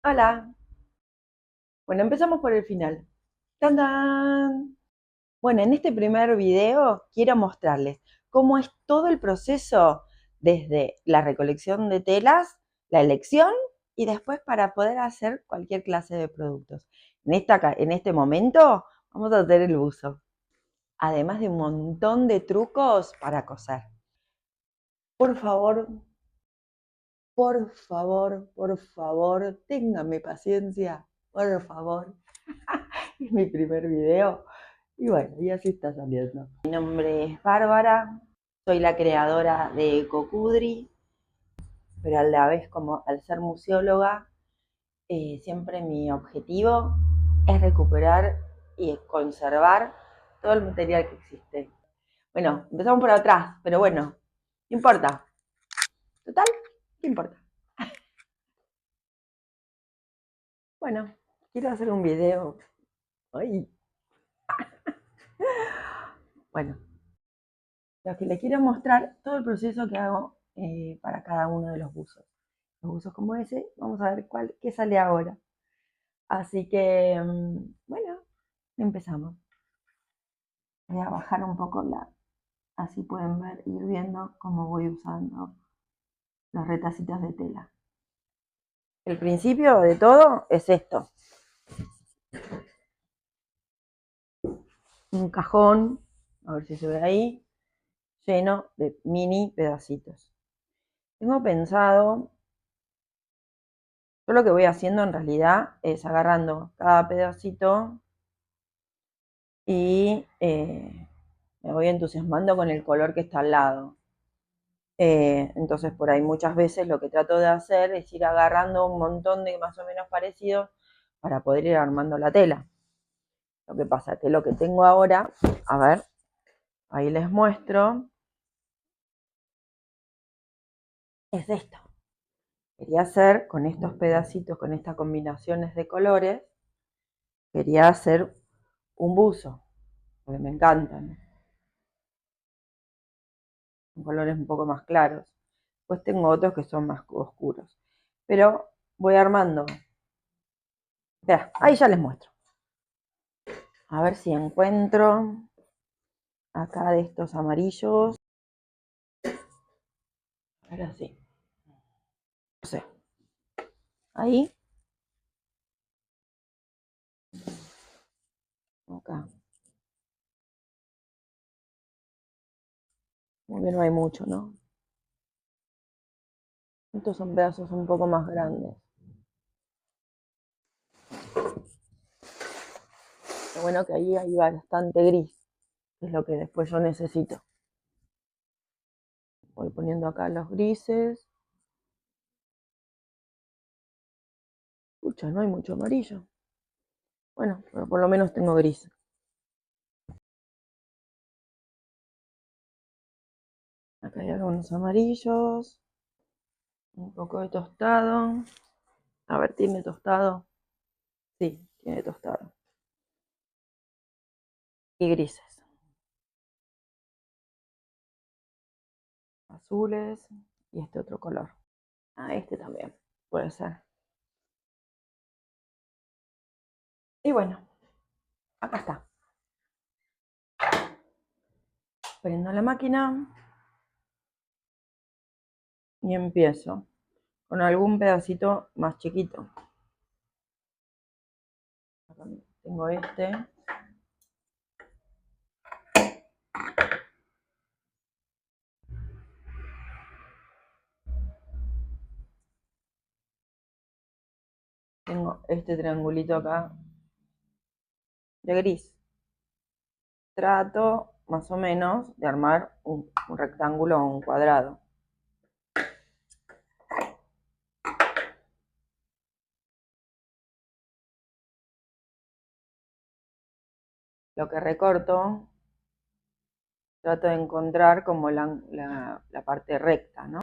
Hola. Bueno, empezamos por el final. ¡Tan, tan! Bueno, en este primer video quiero mostrarles cómo es todo el proceso desde la recolección de telas, la elección y después para poder hacer cualquier clase de productos. En este momento vamos a hacer el buzo, además de un montón de trucos para coser. Por favor, por favor, ténganme paciencia, por favor. Es mi primer video y bueno, y así está saliendo. Mi nombre es Bárbara, soy la creadora de Ecocudri, pero a la vez como al ser museóloga, siempre mi objetivo es recuperar y conservar todo el material que existe. Bueno, empezamos por atrás, pero bueno, no importa. Total, ¿qué importa? Bueno, quiero hacer un video. Ay. Bueno, lo que les quiero mostrar, todo el proceso que hago para cada uno de los buzos. Los buzos como ese, vamos a ver qué sale ahora. Así que, bueno, empezamos. Voy a bajar un poco así pueden ir viendo cómo voy usando los retacitos de tela. El principio de todo es esto. Un cajón, a ver si se ve ahí, lleno de mini pedacitos. Tengo pensado, yo lo que voy haciendo en realidad es agarrando cada pedacito y me voy entusiasmando con el color que está al lado. Entonces por ahí muchas veces lo que trato de hacer es ir agarrando un montón de más o menos parecidos para poder ir armando la tela. Lo que pasa es que lo que tengo ahora, a ver, ahí les muestro, es esto. Quería hacer con estos pedacitos, con estas combinaciones de colores, quería hacer un buzo, porque me encantan. Con colores un poco más claros. Pues tengo otros que son más oscuros. Pero voy armando. Espera, ahí ya les muestro. A ver si encuentro acá de estos amarillos. Ahora sí. No sé. Ahí. Acá. Como que no hay mucho, ¿no? Estos son pedazos un poco más grandes. Lo bueno que ahí hay bastante gris, que es lo que después yo necesito. Voy poniendo acá los grises. Pucha, no hay mucho amarillo. Bueno, pero por lo menos tengo gris. Acá hay algunos amarillos. Un poco de tostado. A ver, ¿tiene tostado? Sí, tiene tostado. Y grises. Azules. Y este otro color. Ah, este también. Puede ser. Y bueno, acá está. Prendo la máquina. Y empiezo con algún pedacito más chiquito. Acá tengo este. Tengo este triangulito acá de gris. Trato más o menos de armar un rectángulo o un cuadrado. Lo que recorto, trato de encontrar como la parte recta, ¿no?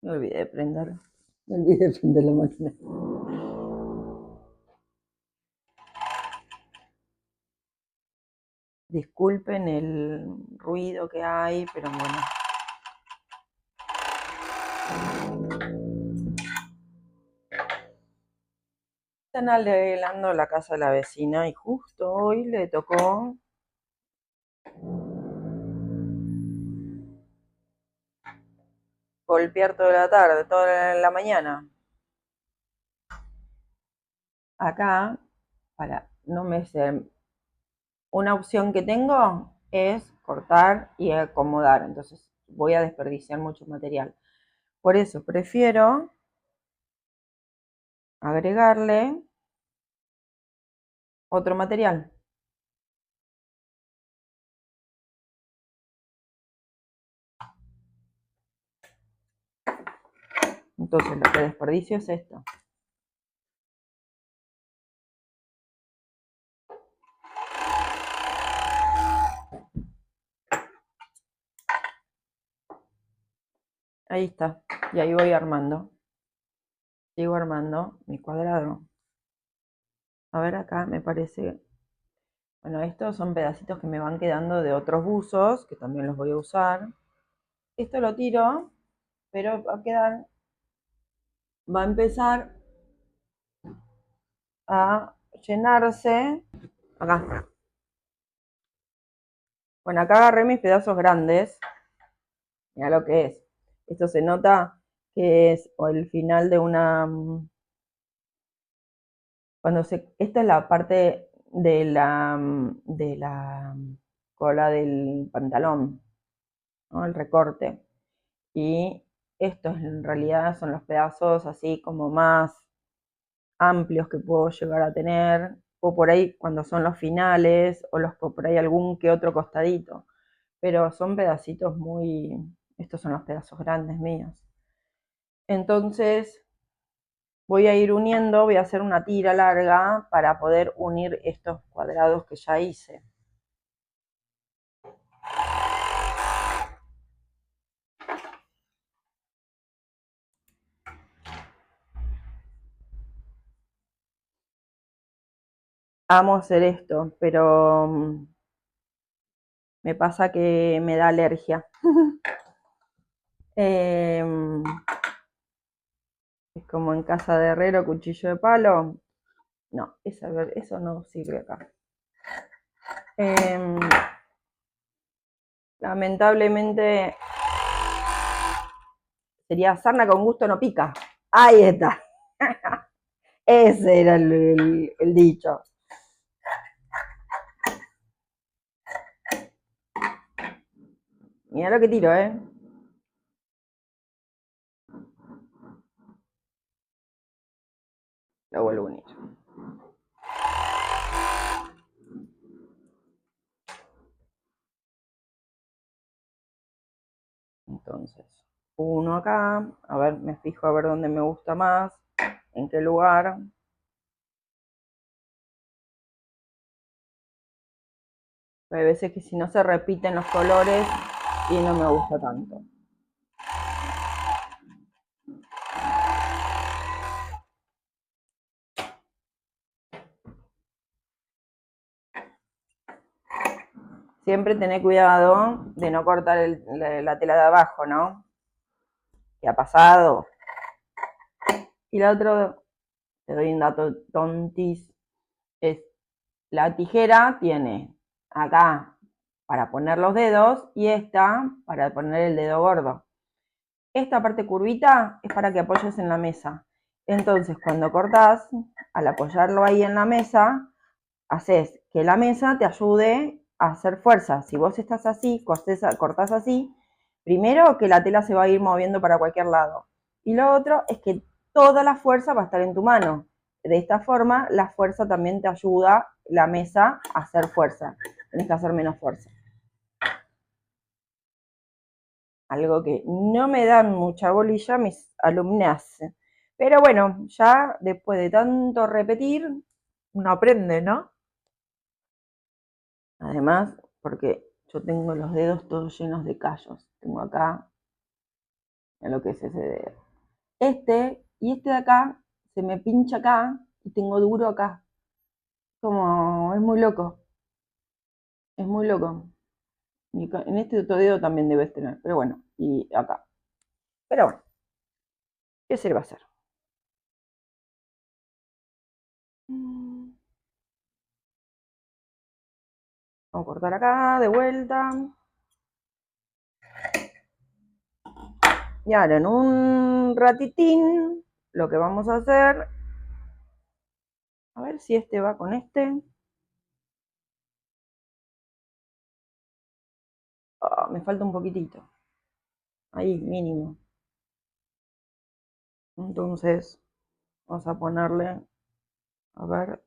Me olvidé de prender. Me olvidé de prender la máquina. Disculpen el ruido que hay, pero bueno. Están arreglando la casa de la vecina y justo hoy le tocó golpear toda la tarde, toda la mañana. Acá, no me sé, una opción que tengo es cortar y acomodar, entonces voy a desperdiciar mucho material. Por eso prefiero agregarle otro material. Entonces lo que desperdicio es esto. Ahí está. Y ahí voy armando. Sigo armando mi cuadrado. A ver acá me parece. Bueno, estos son pedacitos que me van quedando de otros buzos, que también los voy a usar. Esto lo tiro, pero va a quedar. Va a empezar a llenarse. Acá. Bueno, acá agarré mis pedazos grandes. Mira lo que es. Esto se nota que es el final de una. Esta es la parte de la cola del pantalón, ¿no? El recorte. Y estos en realidad son los pedazos así como más amplios que puedo llegar a tener, o por ahí cuando son los finales, o por ahí algún que otro costadito. Pero son pedacitos estos son los pedazos grandes míos. Entonces voy a ir uniendo, voy a hacer una tira larga para poder unir estos cuadrados que ya hice. Amo hacer esto, pero me pasa que me da alergia. Es como en casa de herrero, cuchillo de palo. No, eso no sirve acá. Lamentablemente sería sarna con gusto no pica. Ahí está. Ese era el dicho. Mira lo que tiro, ¿eh? Lo vuelvo a unir. Entonces, uno acá. A ver, me fijo a ver dónde me gusta más. En qué lugar. Hay veces que si no se repiten los colores y no me gusta tanto. Siempre tener cuidado de no cortar la tela de abajo, ¿no? ¿Qué ha pasado? Y la otra, te doy un dato tontis, es la tijera tiene acá para poner los dedos y esta para poner el dedo gordo. Esta parte curvita es para que apoyes en la mesa. Entonces, cuando cortás, al apoyarlo ahí en la mesa, haces que la mesa te ayude a hacer fuerza. Si vos estás así, cortás así, primero que la tela se va a ir moviendo para cualquier lado. Y lo otro es que toda la fuerza va a estar en tu mano. De esta forma, la fuerza también te ayuda, la mesa, a hacer fuerza. Tienes que hacer menos fuerza. Algo que no me dan mucha bolilla mis alumnas. Pero bueno, ya después de tanto repetir, uno aprende, ¿no? Además, porque yo tengo los dedos todos llenos de callos. Tengo acá, en lo que es ese dedo. Y este de acá, se me pincha acá y tengo duro acá. Como, es muy loco. Es muy loco. En este otro dedo también debes tener, pero bueno, y acá. Pero bueno, ¿qué se le va a hacer? Vamos a cortar acá, de vuelta. Y ahora en un ratitín, lo que vamos a hacer, a ver si este va con este. Me falta un poquitito. Ahí, mínimo. Entonces, vamos a ponerle, a ver,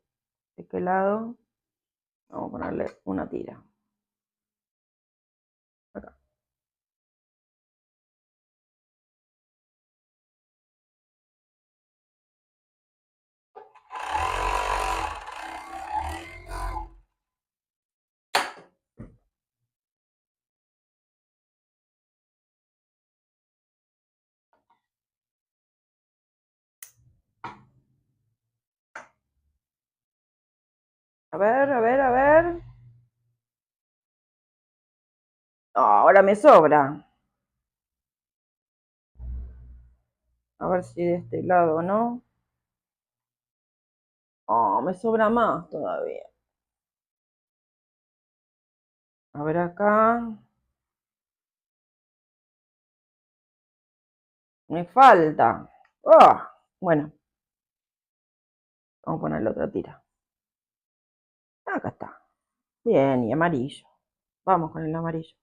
de qué lado. Vamos a ponerle una tira. Acá. A ver, a ver, a ver. Ahora me sobra. A ver si de este lado no. Me sobra más todavía. A ver acá. Me falta. Oh, bueno, vamos a ponerle otra tira. Acá está. Bien, y amarillo. Vamos con el amarillo.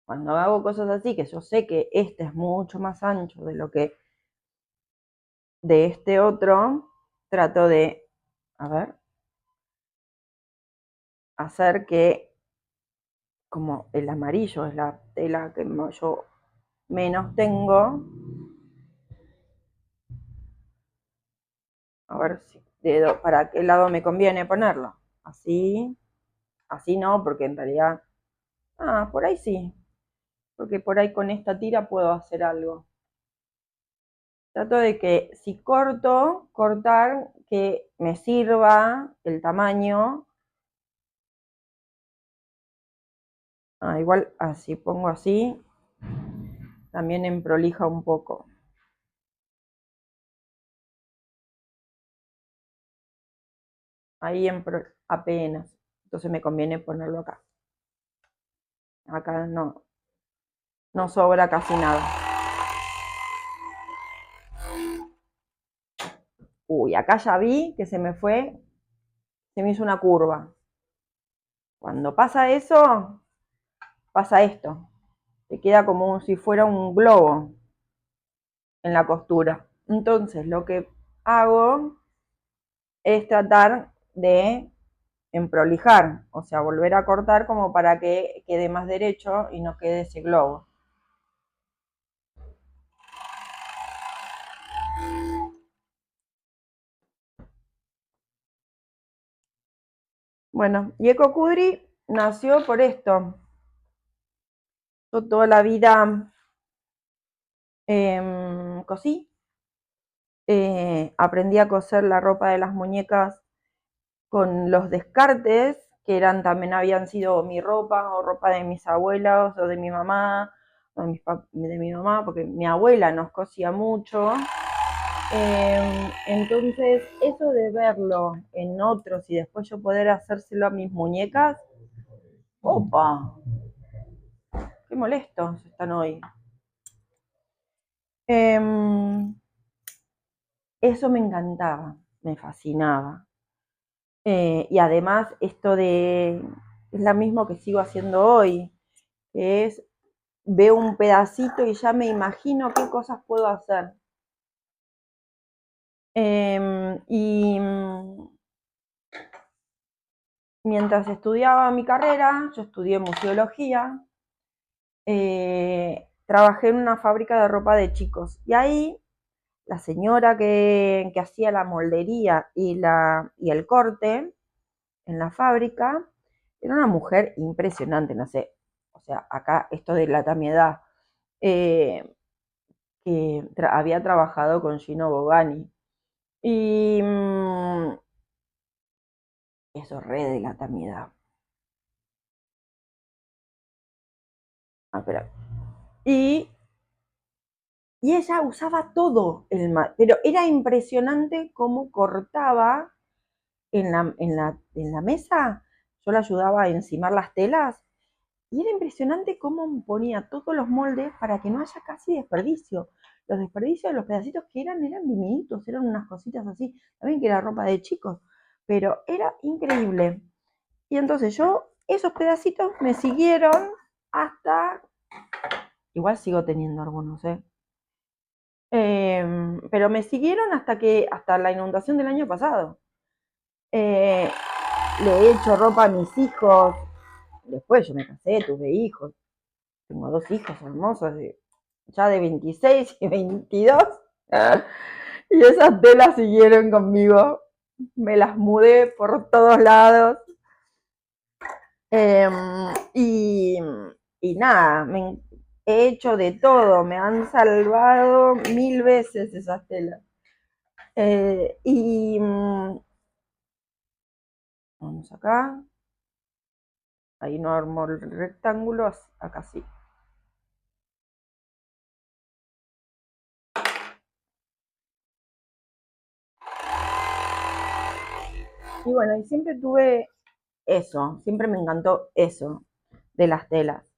Cuando hago cosas así, que yo sé que este es mucho más ancho de lo que de este otro, trato de, a ver, hacer que como el amarillo es la tela que yo menos tengo, a ver si para qué lado me conviene ponerlo. Así, así no, porque en realidad, por ahí sí, porque por ahí con esta tira puedo hacer algo. Trato de que si cortar que me sirva el tamaño. Igual así pongo así, también emprolija un poco. Ahí apenas. Entonces me conviene ponerlo acá. Acá no sobra casi nada. Uy, acá ya vi que se me hizo una curva. Cuando pasa eso, pasa esto. Te queda como si fuera un globo en la costura. Entonces lo que hago es tratar de emprolijar, o sea, volver a cortar como para que quede más derecho y no quede ese globo. Bueno, y Ecocudri nació por esto. Yo toda la vida cosí, aprendí a coser la ropa de las muñecas con los descartes, que también habían sido mi ropa o ropa de mis abuelas o de mi mamá, o de mi mamá, porque mi abuela nos cosía mucho. Entonces, eso de verlo en otros y después yo poder hacérselo a mis muñecas, ¡opa! ¡Qué molestos están hoy! Eso me encantaba, me fascinaba. Y además esto es lo mismo que sigo haciendo hoy, que es, veo un pedacito y ya me imagino qué cosas puedo hacer. Y mientras estudiaba mi carrera, yo estudié museología, trabajé en una fábrica de ropa de chicos. Y ahí la señora que hacía la moldería y el corte en la fábrica era una mujer impresionante, no sé. O sea, acá esto de la tamiedad, que había trabajado con Gino Bogani. Y eso re de la tamiedad. Ah, espera. Y, y ella usaba todo pero era impresionante cómo cortaba en la mesa. Yo le ayudaba a encimar las telas. Y era impresionante cómo ponía todos los moldes para que no haya casi desperdicio. Los desperdicios, los pedacitos que eran diminutos, eran unas cositas así. También que era ropa de chicos, pero era increíble. Y entonces esos pedacitos me siguieron hasta, igual sigo teniendo algunos, pero me siguieron hasta la inundación del año pasado. Eh, Le he hecho ropa a mis hijos. Después yo me casé, tuve hijos. Tengo 2 hijos hermosos, ya de 26 y 22. Y esas telas siguieron conmigo. Me las mudé por todos lados. Y, y nada, he hecho de todo. Me han salvado 1000 veces esas telas. Vamos acá. Ahí no armo el rectángulo, acá sí. Y bueno, y siempre tuve eso, siempre me encantó eso de las telas.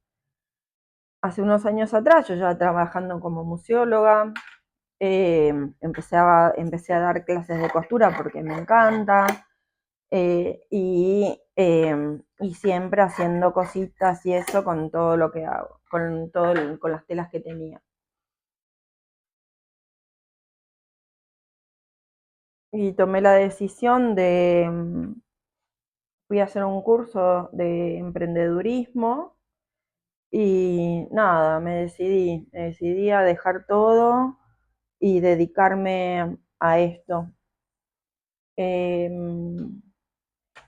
Hace unos años atrás, yo ya trabajando como museóloga, empecé a dar clases de costura porque me encanta, y siempre haciendo cositas y eso con todo lo que hago, con las telas que tenía. Y tomé la decisión fui a hacer un curso de emprendedurismo y nada, me decidí a dejar todo y dedicarme a esto.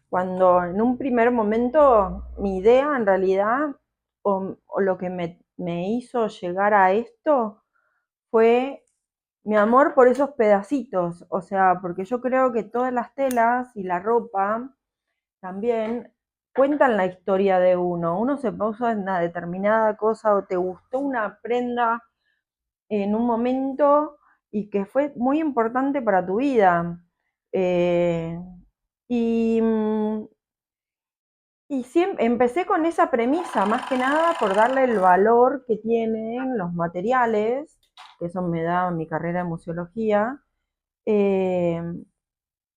Cuando en un primer momento mi idea en realidad, o lo que me hizo llegar a esto, fue mi amor por esos pedacitos, o sea, porque yo creo que todas las telas y la ropa también cuentan la historia de uno. Uno se puso en una determinada cosa o te gustó una prenda en un momento y que fue muy importante para tu vida. Eh, y, y siempre, empecé con esa premisa, más que nada por darle el valor que tienen los materiales, que eso me da mi carrera de museología, eh,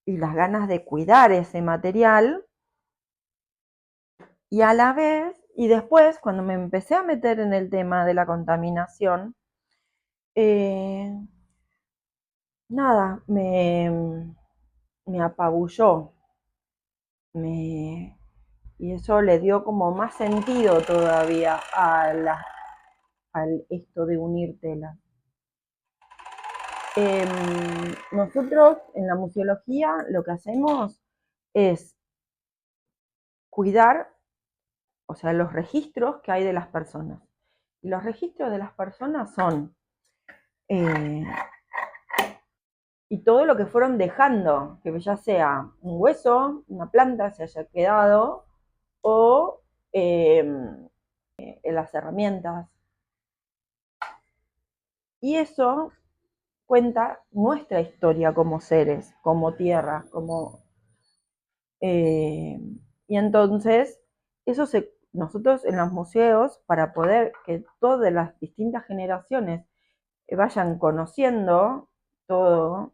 y las ganas de cuidar ese material, y a la vez, y después, cuando me empecé a meter en el tema de la contaminación, eh, nada, me apabulló, y eso le dio como más sentido todavía al esto de unir telas. Nosotros en la museología lo que hacemos es cuidar, o sea, los registros que hay de las personas. Y los registros de las personas son eh, y todo lo que fueron dejando, que ya sea un hueso, una planta se haya quedado, o las herramientas. Y eso cuenta nuestra historia como seres, como tierra, eh, y entonces, nosotros en los museos, para poder que todas las distintas generaciones vayan conociendo todo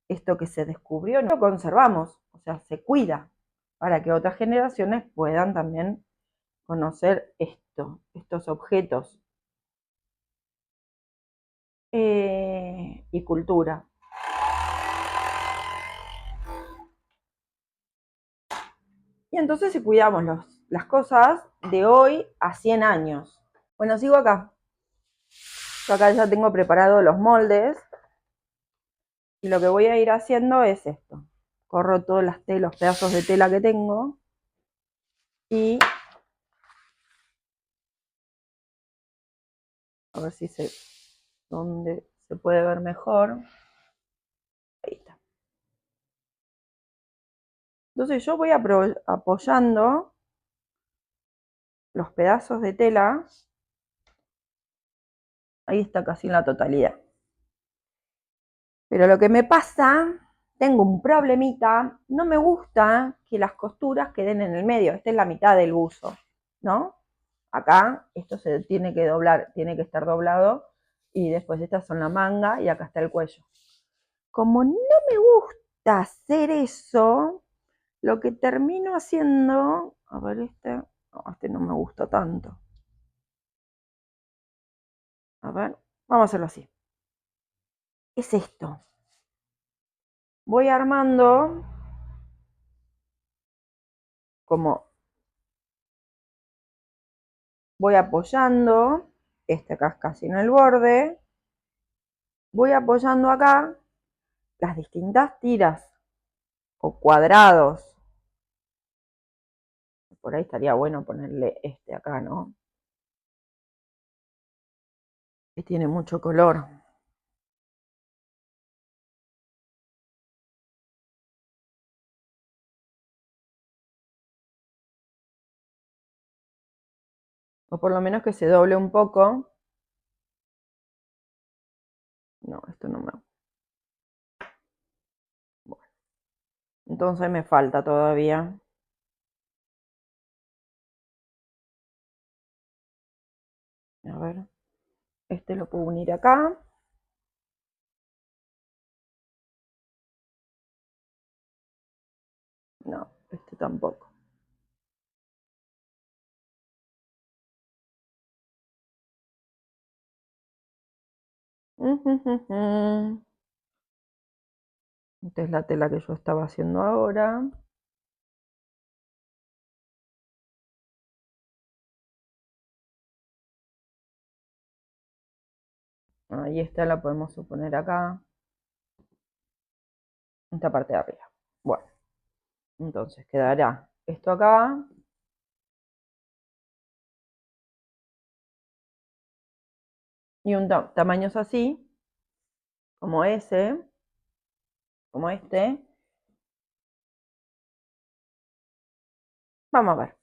esto que se descubrió, lo conservamos, o sea, se cuida, para que otras generaciones puedan también conocer estos objetos, y cultura. Y entonces si cuidamos las cosas de hoy a 100 años. Bueno, sigo acá. Yo acá ya tengo preparados los moldes. Y lo que voy a ir haciendo es esto. Corro todos los pedazos de tela que tengo. Y A ver si donde se puede ver mejor. Ahí está. Entonces yo voy apoyando los pedazos de tela. Ahí está casi en la totalidad. Pero lo que me pasa, tengo un problemita, no me gusta que las costuras queden en el medio. Esta es la mitad del buzo, ¿no? Acá esto se tiene que doblar, tiene que estar doblado, y después estas son la manga y acá está el cuello. Como no me gusta hacer eso, lo que termino haciendo, a ver este no me gusta tanto. A ver, vamos a hacerlo así. Es esto. Voy armando como voy apoyando, acá es casi en el borde, voy apoyando acá las distintas tiras o cuadrados. Por ahí estaría bueno ponerle este acá, ¿no? Que tiene mucho color. O por lo menos que se doble un poco. No, esto no me... Bueno, entonces me falta todavía. A ver, este lo puedo unir acá. No, este tampoco. Esta es la tela que yo estaba haciendo ahora. Ahí esta la podemos poner acá. Esta parte de arriba. Bueno, entonces quedará esto acá. Y un tamaños así, como ese, como este. Vamos a ver.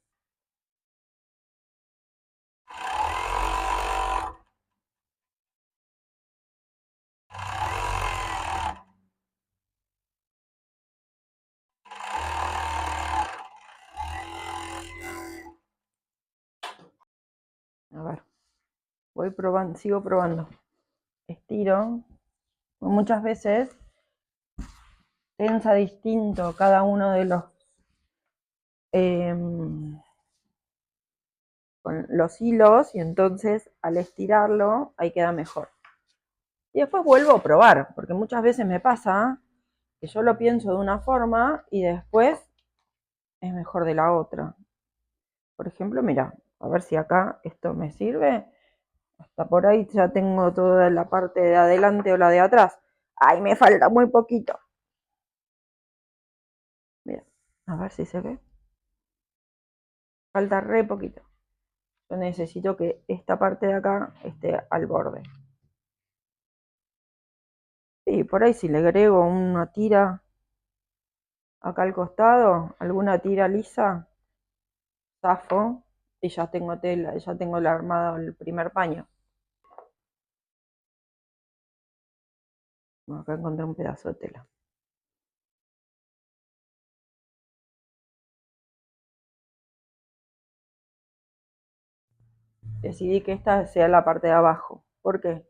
A ver. Voy probando, sigo probando. Estiro. Muchas veces tensa distinto cada uno de con los hilos, y entonces al estirarlo ahí queda mejor. Y después vuelvo a probar, porque muchas veces me pasa que yo lo pienso de una forma y después es mejor de la otra. Por ejemplo, mira, a ver si acá esto me sirve. Hasta por ahí ya tengo toda la parte de adelante o la de atrás. Ahí me falta muy poquito. Mira, a ver si se ve. Falta re poquito. Yo necesito que esta parte de acá esté al borde. Y por ahí si le agrego una tira acá al costado, alguna tira lisa, zafo, y ya tengo tela, ya tengo la armada, el primer paño. Acá encontré un pedazo de tela. Decidí que esta sea la parte de abajo. ¿Por qué?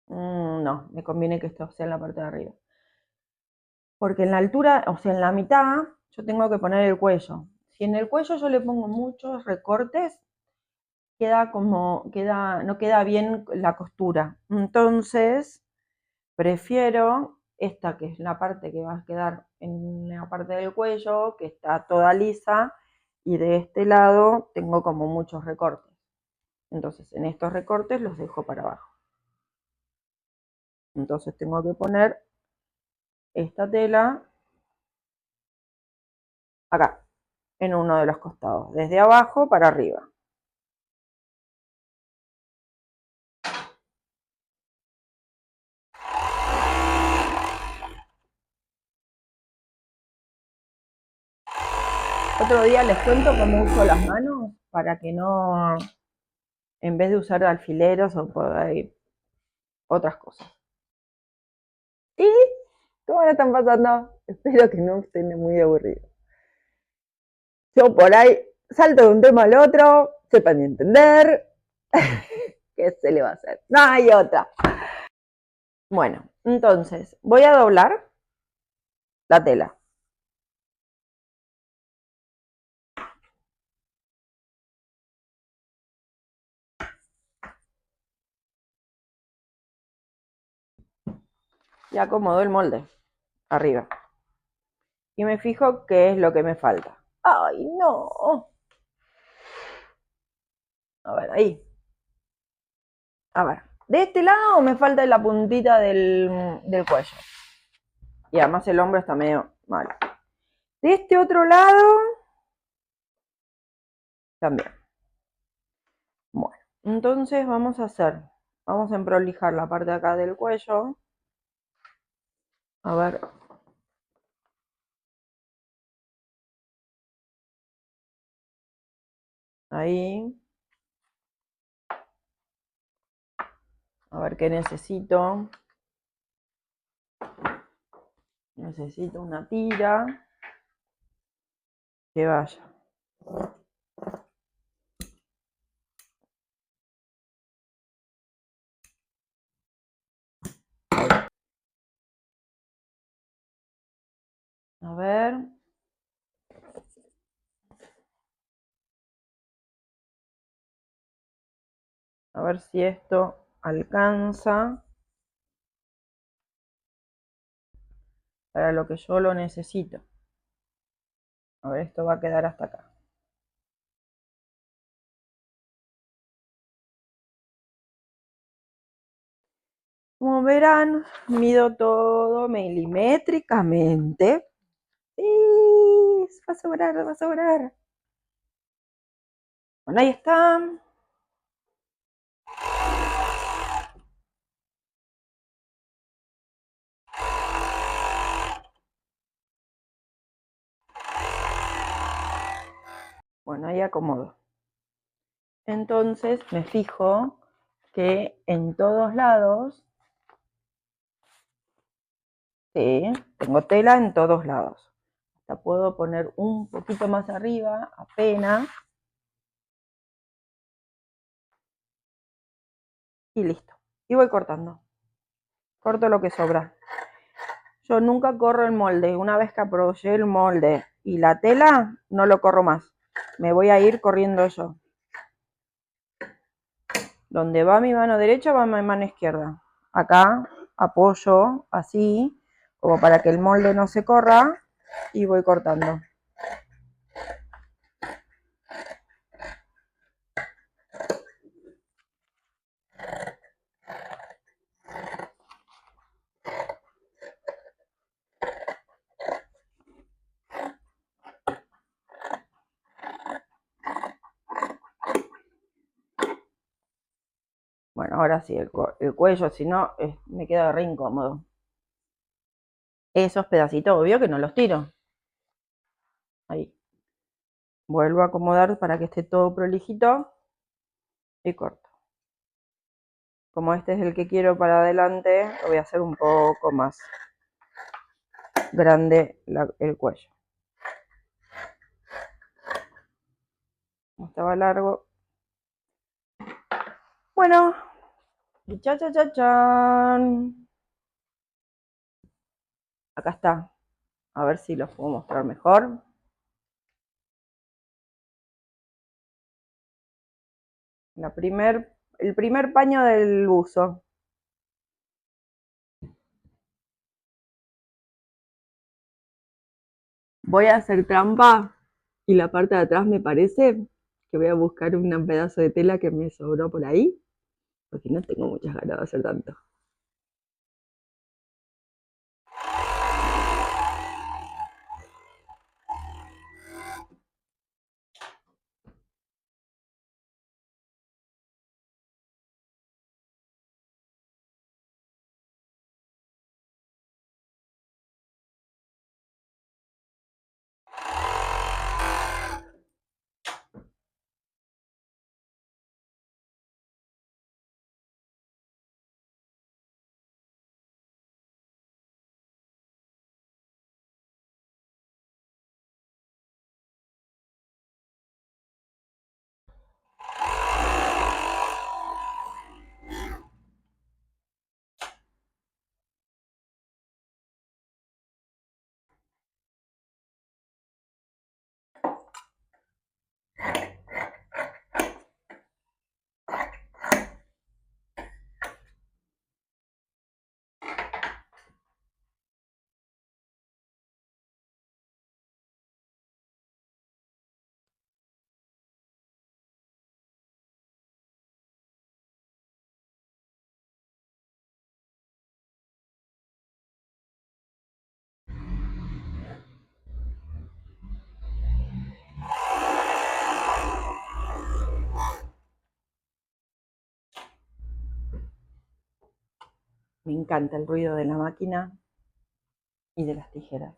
No, me conviene que esto sea en la parte de arriba. Porque en la altura, o sea, en la mitad, yo tengo que poner el cuello. Si en el cuello yo le pongo muchos recortes, no queda bien la costura. Entonces, prefiero esta, que es la parte que va a quedar en la parte del cuello, que está toda lisa, y de este lado tengo como muchos recortes. Entonces, en estos recortes los dejo para abajo. Entonces tengo que poner esta tela acá, en uno de los costados, desde abajo para arriba. Otro día les cuento cómo uso las manos para que no, en vez de usar alfileres o por ahí, otras cosas. ¿Y cómo la están pasando? Espero que no estén muy aburridos. Yo por ahí salto de un tema al otro, sepan entender. ¿Qué se le va a hacer? No hay otra. Bueno, entonces voy a doblar la tela. Y acomodo el molde arriba. Y me fijo qué es lo que me falta. ¡Ay, no! A ver, ahí. A ver, de este lado me falta la puntita del cuello. Y además el hombro está medio mal. De este otro lado, también. Bueno, entonces vamos a emprolijar la parte de acá del cuello. A ver. Ahí. A ver qué necesito. Necesito una tira que vaya. A ver. A ver si esto alcanza para lo que yo lo necesito. A ver, esto va a quedar hasta acá. Como verán, mido todo milimétricamente. Sí, va a sobrar, va a sobrar. Bueno, ahí está. Bueno, ahí acomodo. Entonces me fijo que en todos lados, sí, tengo tela en todos lados. Hasta puedo poner un poquito más arriba, apenas. Y listo. Y voy cortando. Corto lo que sobra. Yo nunca corro el molde. Una vez que aproveché el molde y la tela, no lo corro más. Me voy a ir corriendo yo. Donde va mi mano derecha, va mi mano izquierda. Acá apoyo así, como para que el molde no se corra, y voy cortando. Bueno, ahora sí, el cuello, si no, me queda re incómodo. Esos pedacitos, obvio que no los tiro. Ahí. Vuelvo a acomodar para que esté todo prolijito y corto. Como este es el que quiero para adelante, lo voy a hacer un poco más grande el cuello. Como estaba largo. Bueno, y chan. Acá está. A ver si los puedo mostrar mejor. El primer paño del buzo. Voy a hacer trampa y la parte de atrás me parece que voy a buscar un pedazo de tela que me sobró por ahí, porque no tengo muchas ganas de hacer tanto. Me encanta el ruido de la máquina y de las tijeras.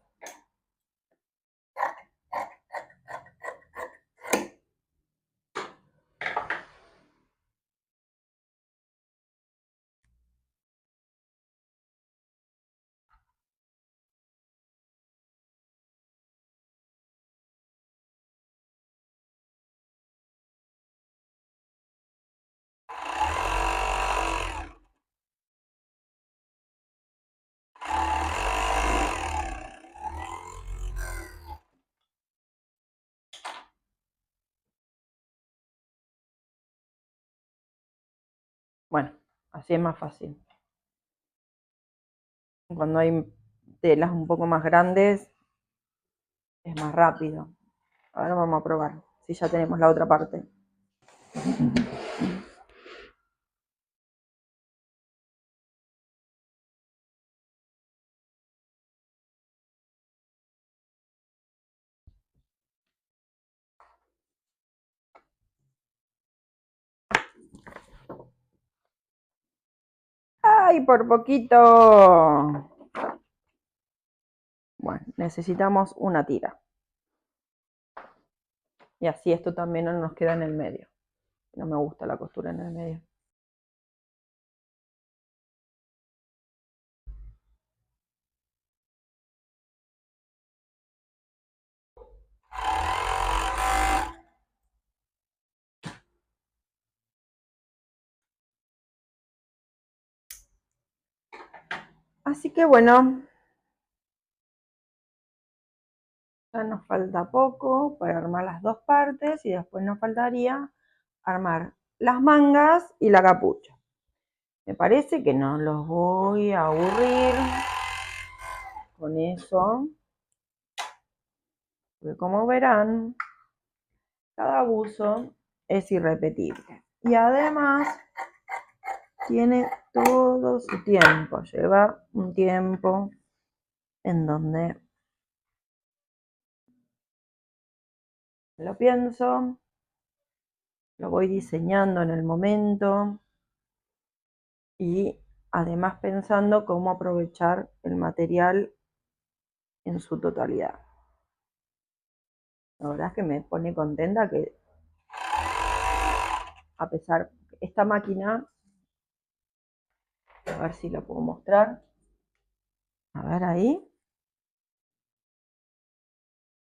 Bueno, así es más fácil. Cuando hay telas un poco más grandes, es más rápido. Ahora vamos a probar, si ya tenemos la otra parte. ¡Ay, por poquito! Bueno, necesitamos una tira. Y así esto también no nos queda en el medio. No me gusta la costura en el medio. Así que bueno, ya nos falta poco para armar las dos partes y después nos faltaría armar las mangas y la capucha. Me parece que no los voy a aburrir con eso, porque como verán, cada buzo es irrepetible. Y además tiene todo su tiempo, lleva un tiempo en donde lo pienso, lo voy diseñando en el momento y además pensando cómo aprovechar el material en su totalidad. La verdad es que me pone contenta que, a pesar de esta máquina, a ver si lo puedo mostrar, a ver ahí,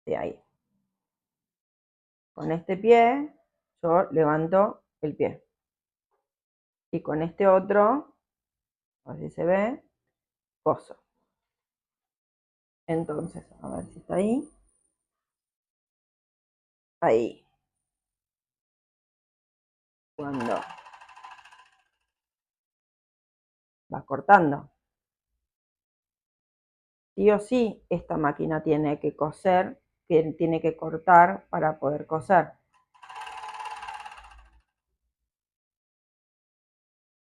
de ahí. Con este pie yo levanto el pie y con este otro, a ver si se ve, coso. Entonces, a ver si está ahí. Ahí. Cuando va cortando. Sí o sí, esta máquina tiene que coser, tiene que cortar para poder coser.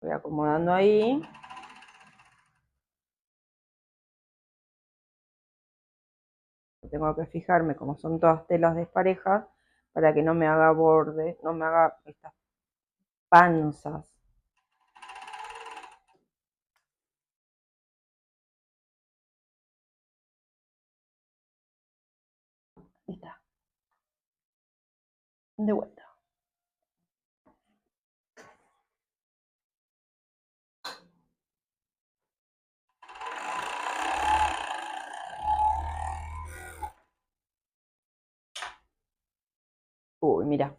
Voy acomodando ahí. Tengo que fijarme como son todas telas desparejas para que no me haga borde, no me haga estas panzas. Ahí está. De vuelta. Uy, mira.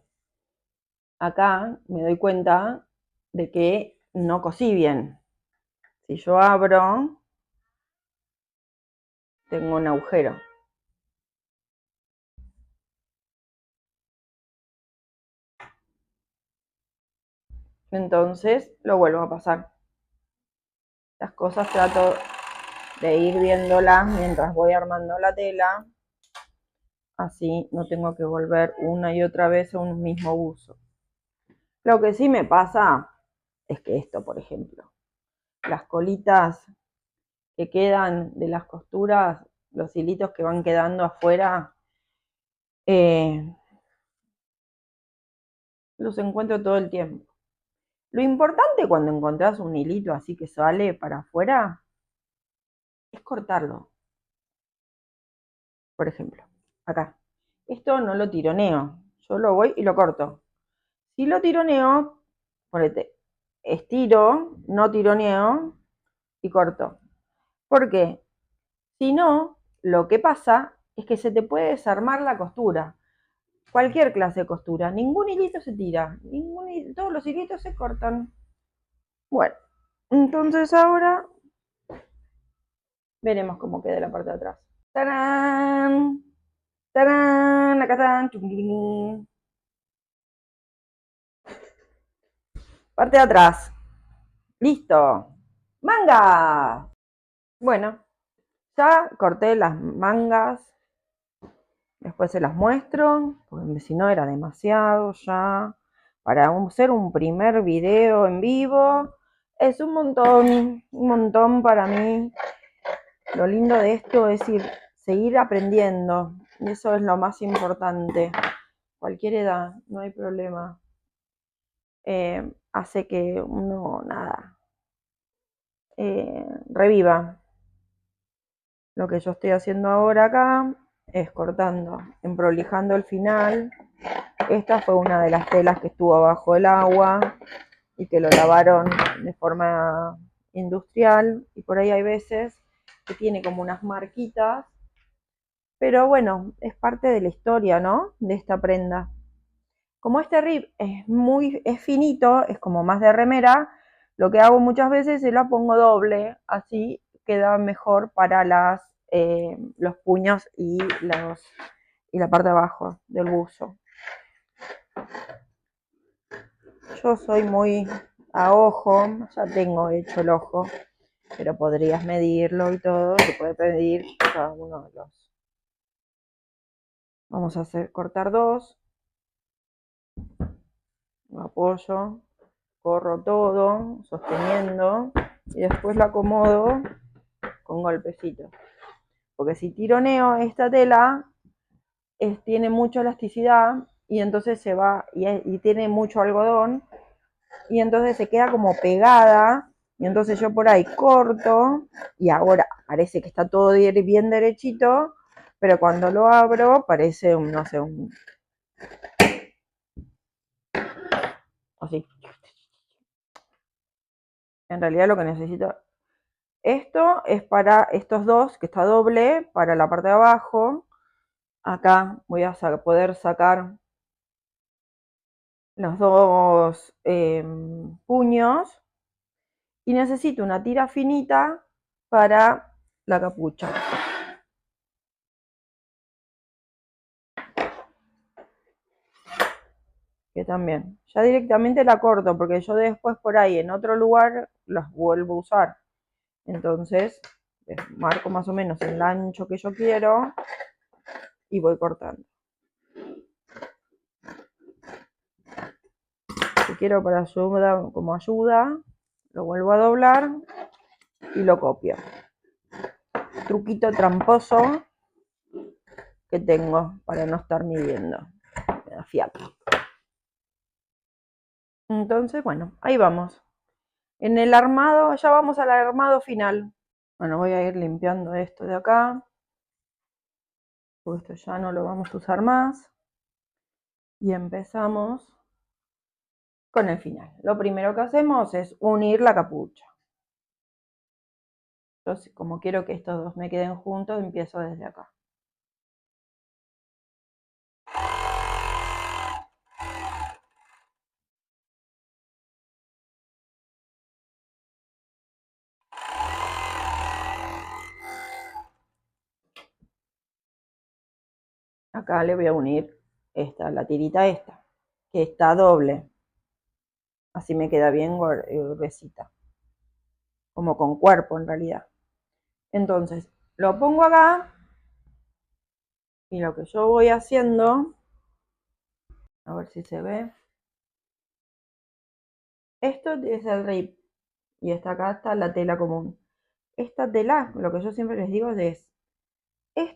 Acá me doy cuenta de que no cosí bien. Si yo abro, tengo un agujero. Entonces lo vuelvo a pasar. Las cosas trato de ir viéndolas mientras voy armando la tela. Así no tengo que volver una y otra vez a un mismo buzo. Lo que sí me pasa es que esto, por ejemplo, las colitas que quedan de las costuras, los hilitos que van quedando afuera, los encuentro todo el tiempo. Lo importante cuando encontrás un hilito así que sale para afuera es cortarlo. Por ejemplo, acá. Esto no lo tironeo. Yo lo voy y lo corto. Si lo tironeo, ponete, estiro, no tironeo y corto. ¿Por qué? Si no, lo que pasa es que se te puede desarmar la costura. Cualquier clase de costura. Ningún hilito se tira. Todos los hilitos se cortan. Bueno, entonces ahora veremos cómo queda la parte de atrás. ¡Tarán! ¡Tarán! Acá están. Parte de atrás. Listo. ¡Manga! Bueno, ya corté las mangas. Después se las muestro, porque si no era demasiado ya. Para hacer un primer video en vivo es un montón para mí. Lo lindo de esto es seguir aprendiendo. Y eso es lo más importante. Cualquier edad, no hay problema. Hace que uno, nada, reviva. Lo que yo estoy haciendo ahora acá es cortando, emprolijando el final. Esta fue una de las telas que estuvo bajo el agua y que lo lavaron de forma industrial. Y por ahí hay veces que tiene como unas marquitas. Pero bueno, es parte de la historia, ¿no? De esta prenda. Como este rib es finito, es como más de remera, lo que hago muchas veces es la pongo doble, así queda mejor para los puños y la parte de abajo del buzo. Yo soy muy a ojo, ya tengo hecho el ojo, pero podrías medirlo y todo, se puede pedir cada uno de los. Vamos a cortar dos, lo apoyo, corro todo, sosteniendo, y después lo acomodo con golpecitos. Porque si tironeo esta tela, tiene mucha elasticidad y entonces se va, y tiene mucho algodón, y entonces se queda como pegada, y entonces yo por ahí corto, y ahora parece que está todo bien derechito, pero cuando lo abro parece no sé, así. En realidad lo que necesito, esto es para estos dos, que está doble, para la parte de abajo. Acá voy a poder sacar los dos puños y necesito una tira finita para la capucha. Que también, ya directamente la corto porque yo después por ahí en otro lugar las vuelvo a usar. Entonces marco más o menos el ancho que yo quiero y voy cortando. Si quiero para ayuda, como ayuda, lo vuelvo a doblar y lo copio. Truquito tramposo que tengo para no estar midiendo. Me da fiaco. Entonces, bueno, ahí vamos. En el armado, ya vamos al armado final. Bueno, voy a ir limpiando esto de acá, porque esto ya no lo vamos a usar más. Y empezamos con el final. Lo primero que hacemos es unir la capucha. Yo, como quiero que estos dos me queden juntos, empiezo desde acá. Acá le voy a unir la tirita esta, que está doble. Así me queda bien gruesita. Como con cuerpo en realidad. Entonces, lo pongo acá. Y lo que yo voy haciendo, a ver si se ve. Esto es el rip. Y acá está la tela común. Esta tela, lo que yo siempre les digo es,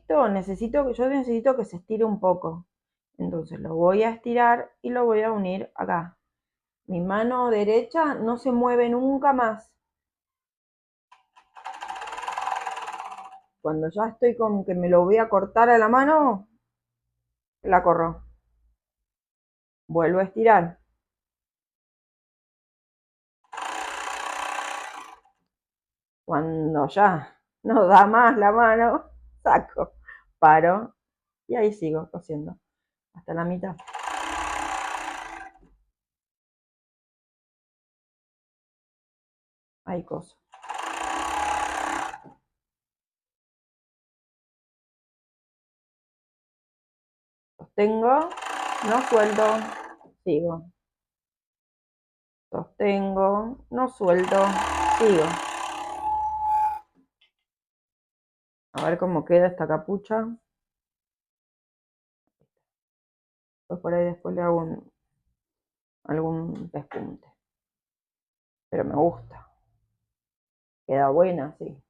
yo necesito que se estire un poco. Entonces lo voy a estirar y lo voy a unir acá. Mi mano derecha no se mueve nunca más. Cuando ya estoy con que me lo voy a cortar a la mano, la corro. Vuelvo a estirar. Cuando ya no da más la mano, saco, paro y ahí sigo cosiendo hasta la mitad. Ahí coso. Sostengo, no suelto, sigo. Sostengo, no suelto, sigo. A ver cómo queda esta capucha. Pues por ahí después le hago algún pespunte. Pero me gusta. Queda buena, sí.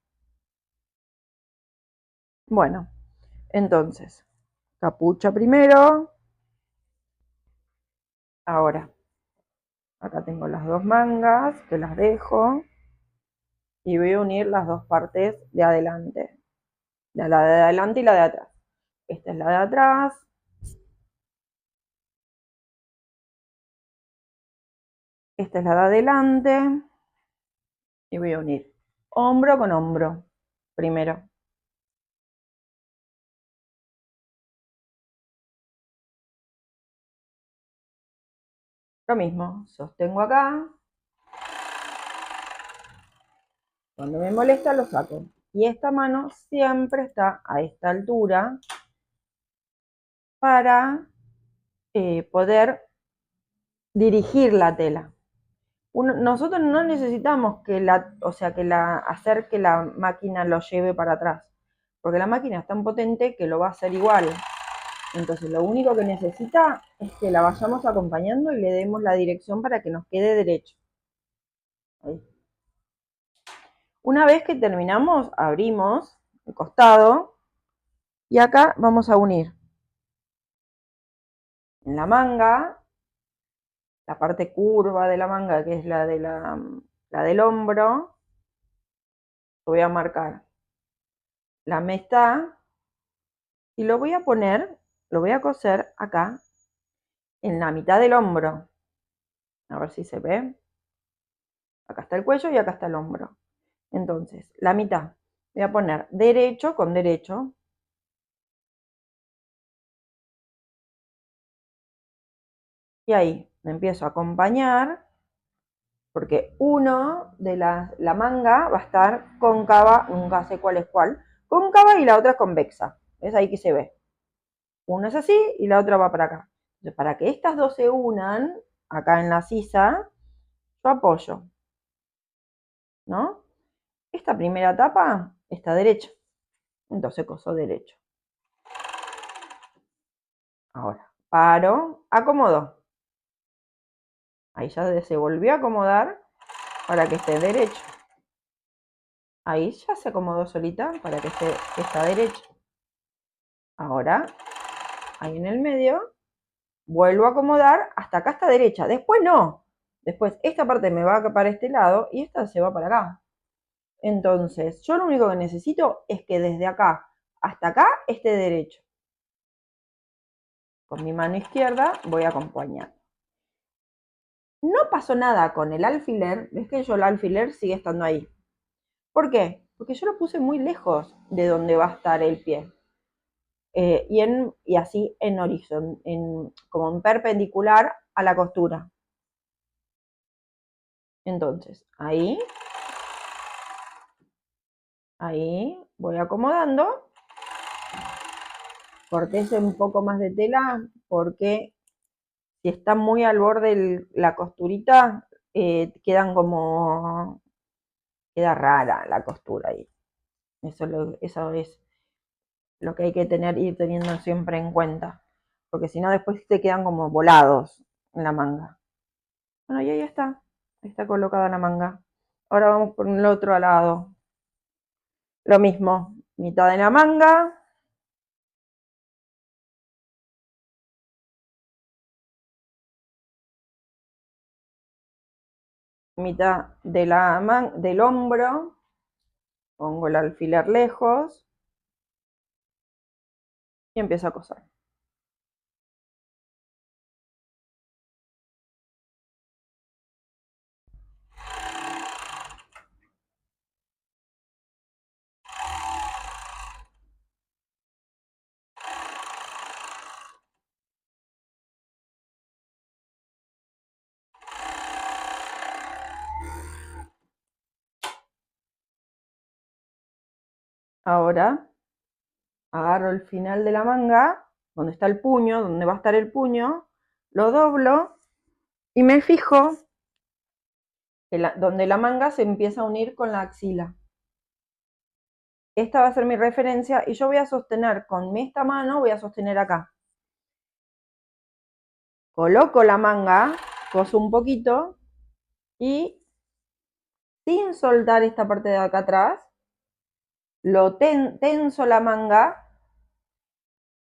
Bueno, entonces, capucha primero. Ahora, acá tengo las dos mangas, que las dejo. Y voy a unir las dos partes de adelante. La de adelante y la de atrás. Esta es la de atrás. Esta es la de adelante. Y voy a unir hombro con hombro. Primero. Lo mismo, sostengo acá. Cuando me molesta lo saco. Y esta mano siempre está a esta altura para poder dirigir la tela. Nosotros no necesitamos hacer que la máquina lo lleve para atrás, porque la máquina es tan potente que lo va a hacer igual. Entonces lo único que necesita es que la vayamos acompañando y le demos la dirección para que nos quede derecho. Ahí. Una vez que terminamos, abrimos el costado y acá vamos a unir en la manga, la parte curva de la manga, que es la del hombro, voy a marcar la mitad y lo voy a poner, lo voy a coser acá en la mitad del hombro. A ver si se ve. Acá está el cuello y acá está el hombro. Entonces, la mitad. Voy a poner derecho con derecho. Y ahí me empiezo a acompañar porque uno de la manga va a estar cóncava, nunca sé cuál es cuál, cóncava y la otra es convexa. ¿Ves ahí que se ve? Uno es así y la otra va para acá. Entonces, para que estas dos se unan, acá en la sisa, yo apoyo, ¿no? Esta primera tapa está derecha, entonces coso derecho. Ahora, paro, acomodo. Ahí ya se volvió a acomodar para que esté derecho. Ahí ya se acomodó solita para que está derecho. Ahora, ahí en el medio, vuelvo a acomodar, hasta acá está derecha. Después no. Después esta parte me va para este lado y esta se va para acá. Entonces, yo lo único que necesito es que desde acá hasta acá esté derecho. Con mi mano izquierda voy a acompañar. No pasó nada con el alfiler, ves que el alfiler sigue estando ahí. ¿Por qué? Porque yo lo puse muy lejos de donde va a estar el pie. Y así en horizontal, como en perpendicular a la costura. Entonces, ahí voy acomodando. Cortése un poco más de tela porque si está muy al borde la costurita, queda rara la costura ahí. Eso es lo que hay que ir teniendo siempre en cuenta. Porque si no, después te quedan como volados en la manga. Bueno, y ahí está. Ahí está colocada la manga. Ahora vamos por el otro lado. Lo mismo, mitad de la manga. mitad de del hombro, pongo el alfiler lejos y empiezo a coser. Ahora agarro el final de la manga, donde está el puño, donde va a estar el puño, lo doblo y me fijo donde la manga se empieza a unir con la axila. Esta va a ser mi referencia y yo voy a sostener con esta mano, voy a sostener acá. Coloco la manga, coso un poquito y sin soltar esta parte de acá atrás, lo tenso la manga.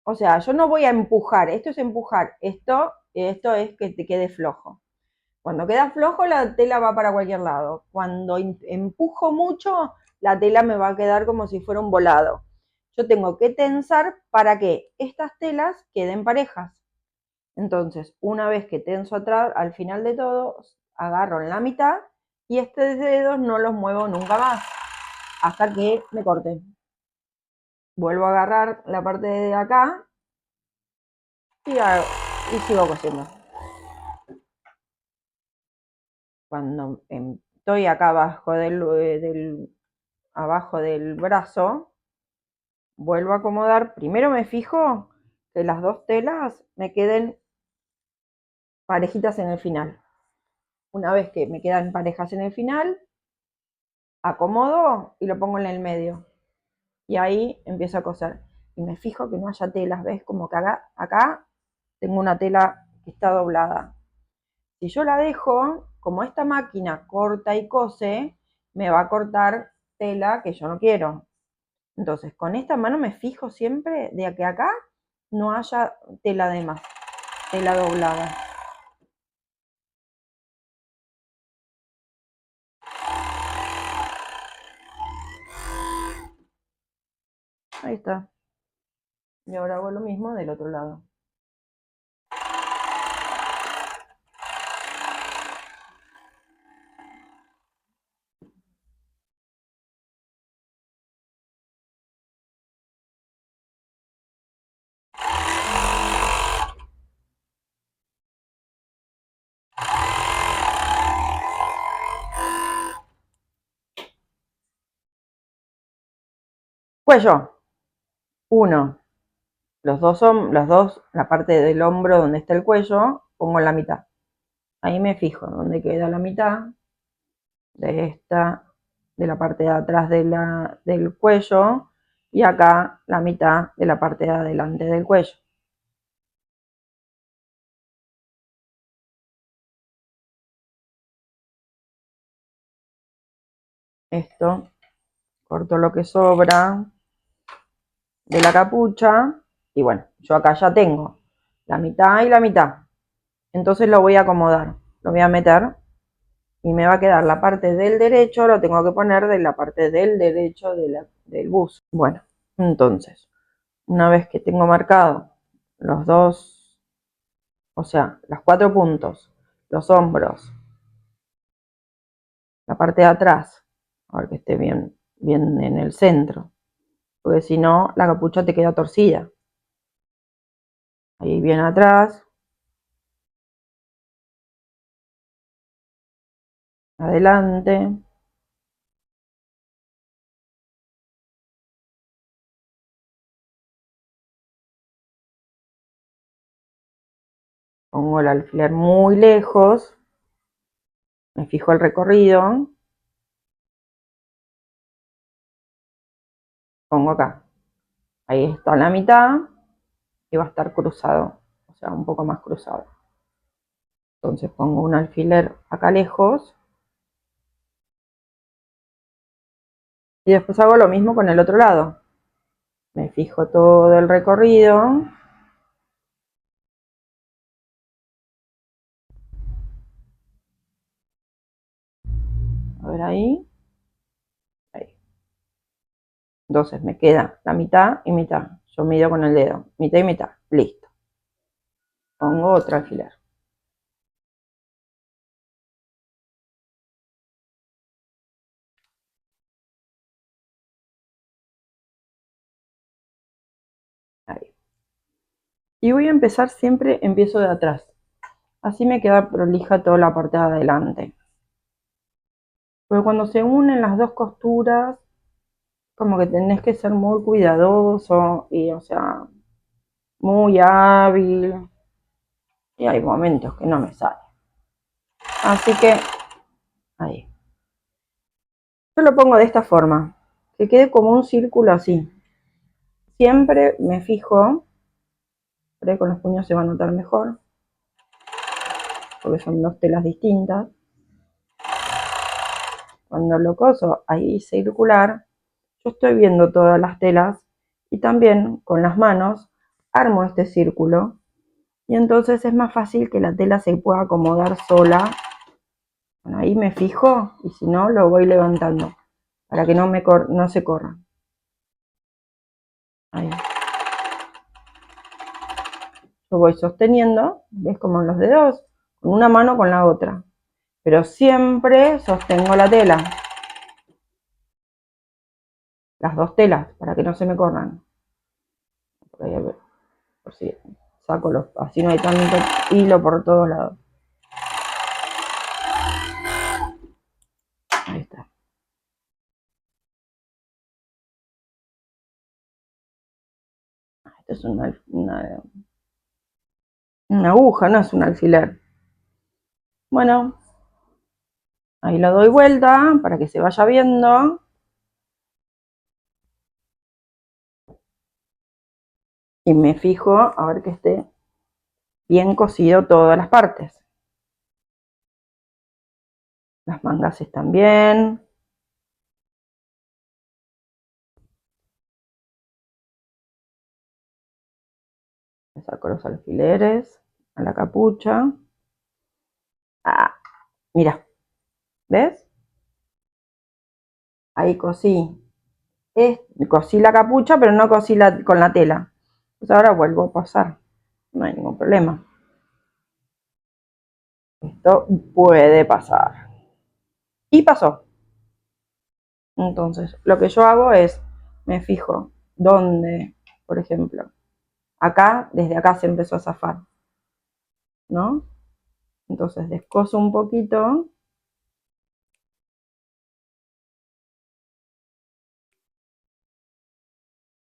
O sea, yo no voy a empujar, esto es empujar, esto es que te quede flojo. Cuando queda flojo la tela va para cualquier lado. Cuando empujo mucho, la tela me va a quedar como si fuera un volado. Yo tengo que tensar para que estas telas queden parejas. Entonces, una vez que tenso atrás, al final de todo, agarro en la mitad y estos dedos no los muevo nunca más hasta que me corte. Vuelvo a agarrar la parte de acá y sigo cosiendo. Cuando estoy acá abajo abajo del brazo, vuelvo a acomodar. Primero me fijo que las dos telas me queden parejitas en el final. Una vez que me quedan parejas en el final, acomodo y lo pongo en el medio. Y ahí empiezo a coser. Y me fijo que no haya telas, ¿ves? Como que acá tengo una tela que está doblada. Si yo la dejo, como esta máquina corta y cose, me va a cortar tela que yo no quiero. Entonces, con esta mano me fijo siempre de que acá no haya tela de más, tela doblada. Ahí está. Y ahora hago lo mismo del otro lado. Cuello. Uno. Los dos, la parte del hombro donde está el cuello, pongo en la mitad. Ahí me fijo donde queda la mitad de la parte de atrás del cuello, y acá la mitad de la parte de adelante del cuello. Esto, corto lo que sobra de la capucha y bueno, yo acá ya tengo la mitad y la mitad. Entonces lo voy a acomodar, lo voy a meter y me va a quedar la parte del derecho, lo tengo que poner de la parte del derecho del buzo. Bueno, entonces, una vez que tengo marcado los dos, o sea, los 4 puntos, los hombros, la parte de atrás, a ver que esté bien en el centro, porque si no, la capucha te queda torcida. Ahí bien atrás, adelante, pongo el alfiler muy lejos, me fijo el recorrido, pongo acá, ahí está la mitad y va a estar cruzado, o sea, un poco más cruzado. Entonces pongo un alfiler acá lejos y después hago lo mismo con el otro lado. Me fijo todo el recorrido. A ver ahí. Entonces me queda la mitad y mitad. Yo mido con el dedo, mitad y mitad. Listo. Pongo otro alfiler. Ahí. Y voy a empezar siempre, empiezo de atrás. Así me queda prolija toda la parte de adelante. Porque cuando se unen las dos costuras, como que tenés que ser muy cuidadoso y, o sea, muy hábil. Y hay momentos que no me sale. Así que, ahí. Yo lo pongo de esta forma, que quede como un círculo así. Siempre me fijo, por ahí con los puños se va a notar mejor, porque son dos telas distintas. Cuando lo coso ahí circular, yo estoy viendo todas las telas y también con las manos armo este círculo y entonces es más fácil que la tela se pueda acomodar sola. Bueno, ahí me fijo y si no lo voy levantando para que no se corra. Ahí. Yo voy sosteniendo, ¿ves? Como en los dedos, con una mano con la otra. Pero siempre sostengo la tela. Las dos telas, para que no se me corran. Por ahí, a ver, por si saco los, así no hay tanto hilo por todos lados. Ahí está. Esta es una aguja, no es un alfiler. Bueno, ahí lo doy vuelta para que se vaya viendo. Y me fijo a ver que esté bien cosido todas las partes. Las mangas están bien. Le saco los alfileres a la capucha. Ah, mira, ¿ves? Ahí cosí. Cosí la capucha, pero no cosí con la tela. Pues ahora vuelvo a pasar. No hay ningún problema. Esto puede pasar. Y pasó. Entonces, lo que yo hago es, me fijo dónde, por ejemplo, acá, desde acá se empezó a zafar, ¿no? Entonces descoso un poquito.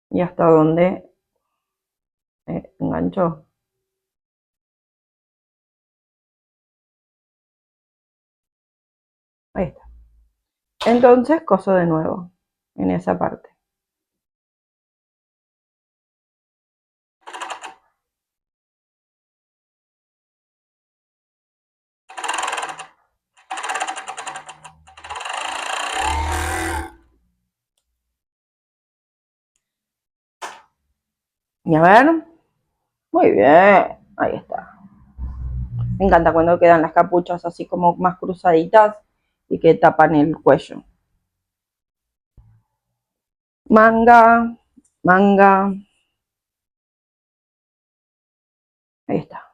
Y hasta donde enganchó. Ahí está. Entonces coso de nuevo en esa parte. Y a ver. Muy bien. Ahí está. Me encanta cuando quedan las capuchas así como más cruzaditas y que tapan el cuello. Manga, manga. Ahí está.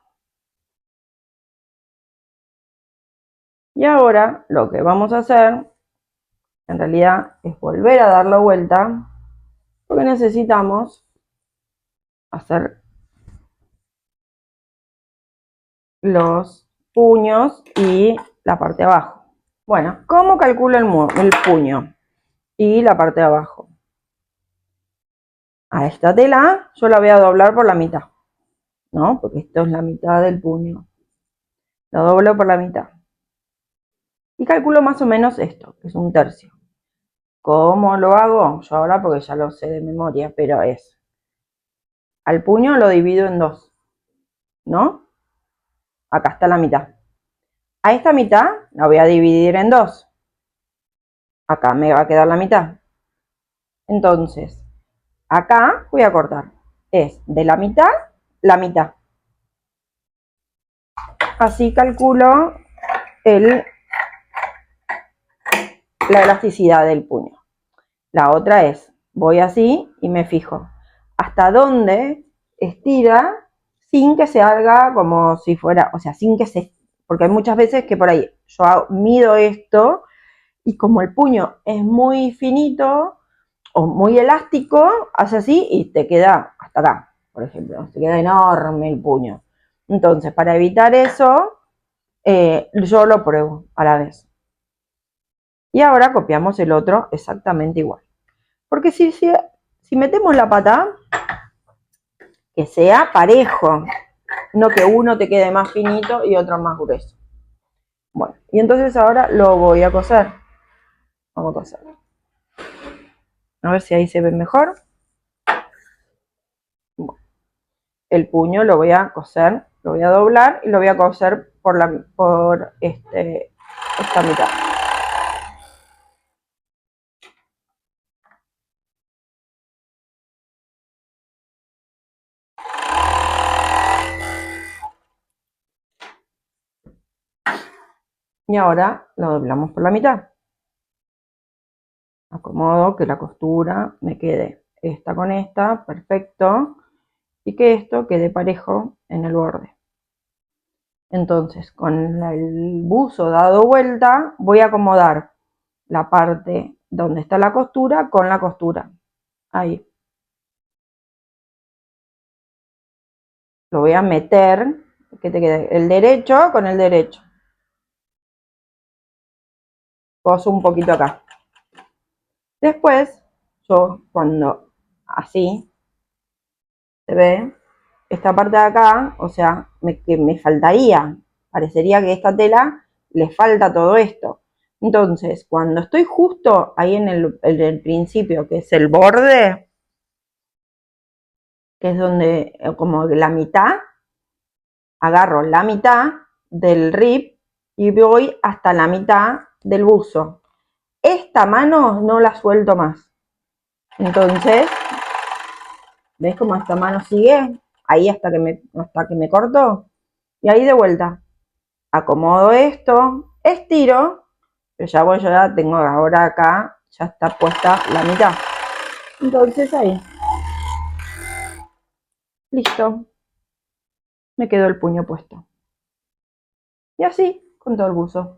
Y ahora lo que vamos a hacer, en realidad, es volver a dar la vuelta, porque necesitamos hacer los puños y la parte de abajo. Bueno, ¿cómo calculo el puño y la parte de abajo? A esta tela yo la voy a doblar por la mitad, ¿no? Porque esto es la mitad del puño. La doblo por la mitad. Y calculo más o menos esto, que es un tercio. ¿Cómo lo hago? Yo ahora porque ya lo sé de memoria, pero es. Al puño lo divido en dos, ¿no? Acá está la mitad. A esta mitad la voy a dividir en dos. Acá me va a quedar la mitad. Entonces, acá voy a cortar. Es de la mitad, la mitad. Así calculo el la elasticidad del puño. La otra es, voy así y me fijo hasta dónde estira sin que se haga como si fuera, o sea, sin que se, porque hay muchas veces que por ahí yo mido esto y como el puño es muy finito o muy elástico, hace así y te queda hasta acá, por ejemplo, te queda enorme el puño. Entonces, para evitar eso, yo lo pruebo a la vez. Y ahora copiamos el otro exactamente igual. Porque si metemos la pata, que sea parejo, no que uno te quede más finito y otro más grueso. Bueno, y entonces ahora lo voy a coser. Vamos a coser. A ver si ahí se ve mejor. Bueno, el puño lo voy a coser, lo voy a doblar y lo voy a coser por esta mitad. Y ahora lo doblamos por la mitad. Acomodo que la costura me quede esta con esta, perfecto, y que esto quede parejo en el borde. Entonces, con el buzo dado vuelta, voy a acomodar la parte donde está la costura con la costura. Ahí. Lo voy a meter, que te quede el derecho con el derecho. Coso un poquito acá. Después, yo cuando así se ve, esta parte de acá, o sea, que me faltaría, parecería que esta tela le falta todo esto. Entonces, cuando estoy justo ahí en el principio, que es el borde, que es donde, como la mitad, agarro la mitad del rib y voy hasta la mitad del buzo. Esta mano no la suelto más. Entonces, ¿ves cómo esta mano sigue? Ahí hasta que me corto. Y ahí de vuelta. Acomodo esto, estiro, pero ya tengo ahora acá, ya está puesta la mitad. Entonces ahí. Listo. Me quedó el puño puesto. Y así con todo el buzo.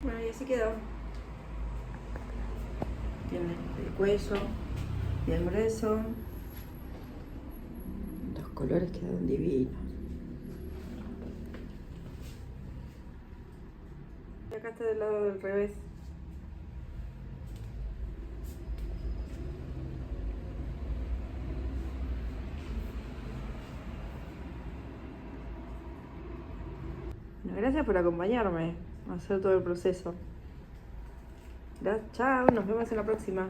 Bueno, y así quedó. Tiene el cuello bien grueso. Los colores quedan divinos. Y acá está del lado del revés. Bueno, gracias por acompañarme a hacer todo el proceso. Chao, nos vemos en la próxima.